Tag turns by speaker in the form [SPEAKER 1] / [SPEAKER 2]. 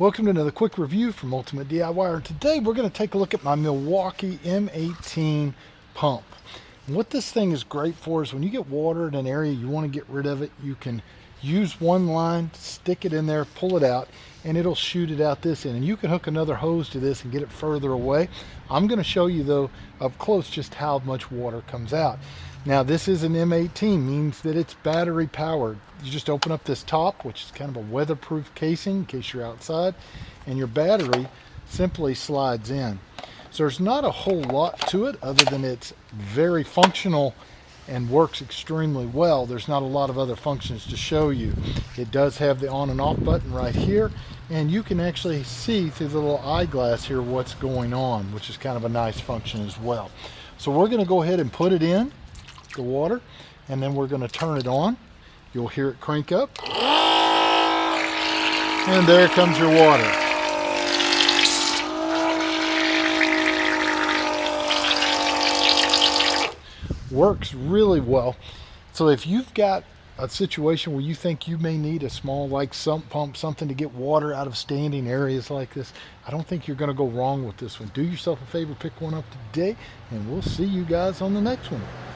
[SPEAKER 1] Welcome to another quick review from Ultimate DIYer. Today we're going to take a look at my Milwaukee M18 pump. And what this thing is great for is when you get water in an area you want to get rid of it, you can use one line, stick it in there, pull it out, and it'll shoot it out this end. And you can hook another hose to this and get it further away. I'm going to show you though up close just how much water comes out. Now this is an M18, means that it's battery powered. You just open up this top, which is kind of a weatherproof casing in case you're outside, and your battery simply slides in. So there's not a whole lot to it other than it's very functional and works extremely well. There's not a lot of other functions to show you. It does have the on and off button right here, and you can actually see through the little eyeglass here what's going on, which is kind of a nice function as well. So we're going to go ahead and put it in the water, and then we're going to turn it on. You'll hear it crank up, and there comes your water. Works really well. So if you've got a situation where you think you may need a small like sump pump, something to get water out of standing areas like this, I don't think you're going to go wrong with this one. Do yourself a favor, pick one up today, and we'll see you guys on the next one.